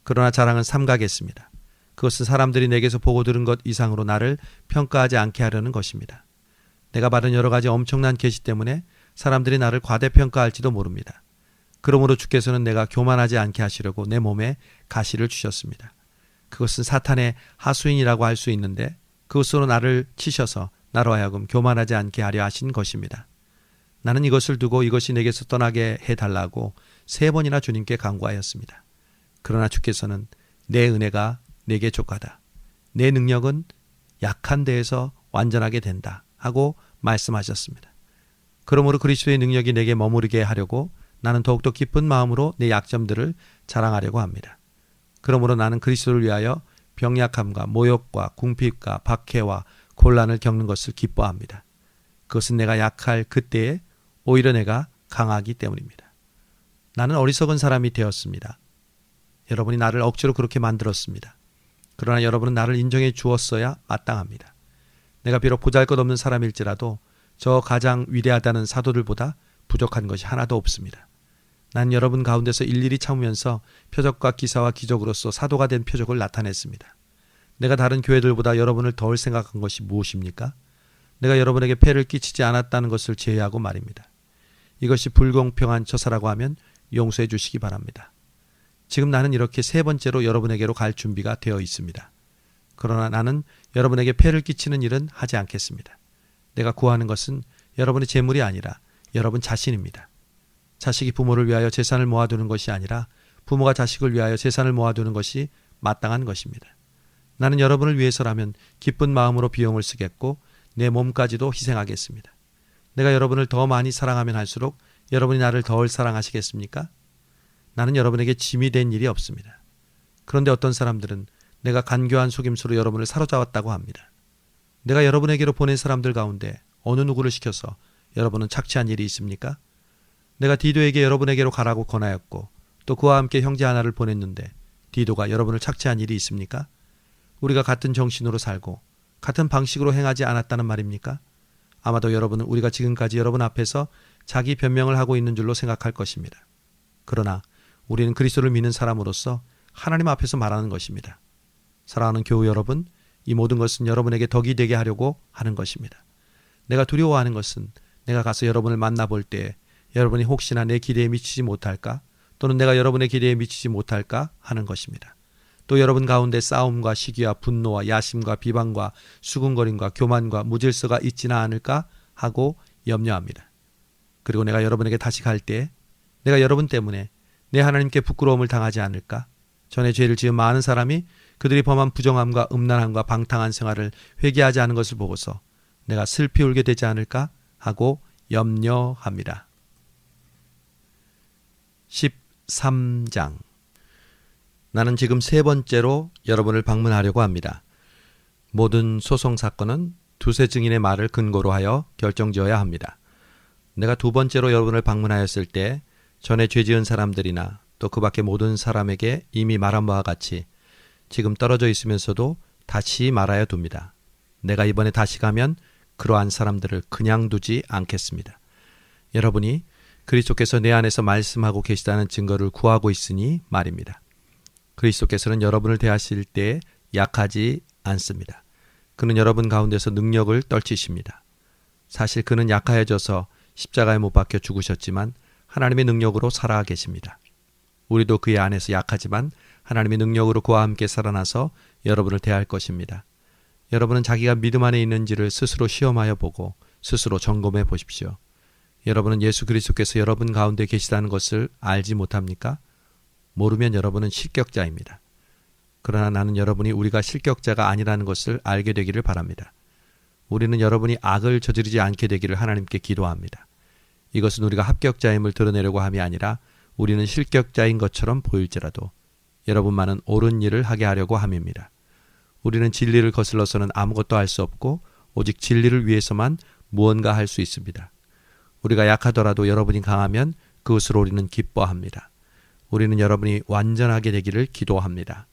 Speaker 1: 그러나 자랑은 삼가겠습니다. 그것은 사람들이 내게서 보고 들은 것 이상으로 나를 평가하지 않게 하려는 것입니다. 내가 받은 여러 가지 엄청난 계시 때문에 사람들이 나를 과대평가할지도 모릅니다. 그러므로 주께서는 내가 교만하지 않게 하시려고 내 몸에 가시를 주셨습니다. 그것은 사탄의 하수인이라고 할 수 있는데 그것으로 나를 치셔서 나로 하여금 교만하지 않게 하려 하신 것입니다. 나는 이것을 두고 이것이 내게서 떠나게 해달라고 3번이나 주님께 간구하였습니다. 그러나 주께서는 내 은혜가 내게 족하다. 내 능력은 약한 데에서 완전하게 된다 하고 말씀하셨습니다. 그러므로 그리스도의 능력이 내게 머무르게 하려고 나는 더욱더 기쁜 마음으로 내 약점들을 자랑하려고 합니다. 그러므로 나는 그리스도를 위하여 병약함과 모욕과 궁핍과 박해와 곤란을 겪는 것을 기뻐합니다. 그것은 내가 약할 그때에 오히려 내가 강하기 때문입니다. 나는 어리석은 사람이 되었습니다. 여러분이 나를 억지로 그렇게 만들었습니다. 그러나 여러분은 나를 인정해 주었어야 마땅합니다. 내가 비록 보잘것없는 사람일지라도 저 가장 위대하다는 사도들보다 부족한 것이 하나도 없습니다. 난 여러분 가운데서 일일이 참으면서 표적과 기사와 기적으로서 사도가 된 표적을 나타냈습니다. 내가 다른 교회들보다 여러분을 덜 생각한 것이 무엇입니까? 내가 여러분에게 폐를 끼치지 않았다는 것을 제외하고 말입니다. 이것이 불공평한 처사라고 하면 용서해 주시기 바랍니다. 지금 나는 이렇게 3번째로 여러분에게로 갈 준비가 되어 있습니다. 그러나 나는 여러분에게 폐를 끼치는 일은 하지 않겠습니다. 내가 구하는 것은 여러분의 재물이 아니라 여러분 자신입니다. 자식이 부모를 위하여 재산을 모아두는 것이 아니라 부모가 자식을 위하여 재산을 모아두는 것이 마땅한 것입니다. 나는 여러분을 위해서라면 기쁜 마음으로 비용을 쓰겠고 내 몸까지도 희생하겠습니다. 내가 여러분을 더 많이 사랑하면 할수록 여러분이 나를 덜 사랑하시겠습니까? 나는 여러분에게 짐이 된 일이 없습니다. 그런데 어떤 사람들은 내가 간교한 속임수로 여러분을 사로잡았다고 합니다. 내가 여러분에게로 보낸 사람들 가운데 어느 누구를 시켜서 여러분은 착취한 일이 있습니까? 내가 디도에게 여러분에게로 가라고 권하였고 또 그와 함께 형제 하나를 보냈는데 디도가 여러분을 착취한 일이 있습니까? 우리가 같은 정신으로 살고 같은 방식으로 행하지 않았다는 말입니까? 아마도 여러분은 우리가 지금까지 여러분 앞에서 자기 변명을 하고 있는 줄로 생각할 것입니다. 그러나 우리는 그리스도를 믿는 사람으로서 하나님 앞에서 말하는 것입니다. 사랑하는 교우 여러분, 이 모든 것은 여러분에게 덕이 되게 하려고 하는 것입니다. 내가 두려워하는 것은 내가 가서 여러분을 만나볼 때 여러분이 혹시나 내 기대에 미치지 못할까 또는 내가 여러분의 기대에 미치지 못할까 하는 것입니다. 또 여러분 가운데 싸움과 시기와 분노와 야심과 비방과 수군거림과 교만과 무질서가 있지는 않을까 하고 염려합니다. 그리고 내가 여러분에게 다시 갈 때 내가 여러분 때문에 내 하나님께 부끄러움을 당하지 않을까? 전에 죄를 지은 많은 사람이 그들이 범한 부정함과 음란함과 방탕한 생활을 회개하지 않은 것을 보고서 내가 슬피 울게 되지 않을까 하고 염려합니다. 13장. 나는 지금 3번째로 여러분을 방문하려고 합니다. 모든 소송 사건은 두세 증인의 말을 근거로 하여 결정지어야 합니다. 내가 2번째로 여러분을 방문하였을 때 전에 죄 지은 사람들이나 또 그 밖의 모든 사람에게 이미 말한 바와 같이 지금 떨어져 있으면서도 다시 말하여 둡니다. 내가 이번에 다시 가면 그러한 사람들을 그냥 두지 않겠습니다. 여러분이 그리스도께서 내 안에서 말씀하고 계시다는 증거를 구하고 있으니 말입니다. 그리스도께서는 여러분을 대하실 때 약하지 않습니다. 그는 여러분 가운데서 능력을 떨치십니다. 사실 그는 약하여져서 십자가에 못 박혀 죽으셨지만 하나님의 능력으로 살아 계십니다. 우리도 그의 안에서 약하지만 하나님의 능력으로 그와 함께 살아나서 여러분을 대할 것입니다. 여러분은 자기가 믿음 안에 있는지를 스스로 시험하여 보고 스스로 점검해 보십시오. 여러분은 예수 그리스도께서 여러분 가운데 계시다는 것을 알지 못합니까? 모르면 여러분은 실격자입니다. 그러나 나는 여러분이 우리가 실격자가 아니라는 것을 알게 되기를 바랍니다. 우리는 여러분이 악을 저지르지 않게 되기를 하나님께 기도합니다. 이것은 우리가 합격자임을 드러내려고 함이 아니라 우리는 실격자인 것처럼 보일지라도 여러분만은 옳은 일을 하게 하려고 함입니다. 우리는 진리를 거슬러서는 아무것도 할 수 없고 오직 진리를 위해서만 무언가 할 수 있습니다. 우리가 약하더라도 여러분이 강하면 그것으로 우리는 기뻐합니다. 우리는 여러분이 완전하게 되기를 기도합니다.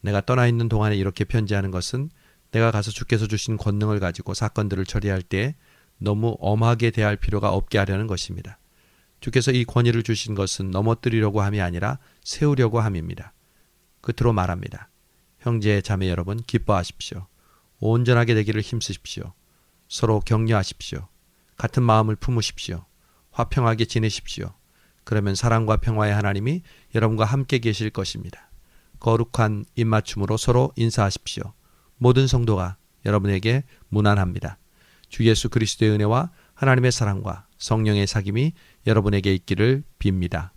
Speaker 1: 내가 떠나 있는 동안에 이렇게 편지하는 것은 내가 가서 주께서 주신 권능을 가지고 사건들을 처리할 때 너무 엄하게 대할 필요가 없게 하려는 것입니다. 주께서 이 권위를 주신 것은 넘어뜨리려고 함이 아니라 세우려고 함입니다. 끝으로 말합니다. 형제 자매 여러분 기뻐하십시오. 온전하게 되기를 힘쓰십시오. 서로 격려하십시오. 같은 마음을 품으십시오. 화평하게 지내십시오. 그러면 사랑과 평화의 하나님이 여러분과 함께 계실 것입니다. 거룩한 입맞춤으로 서로 인사하십시오. 모든 성도가 여러분에게 문안합니다. 주 예수 그리스도의 은혜와 하나님의 사랑과 성령의 사귐이 여러분에게 있기를 빕니다.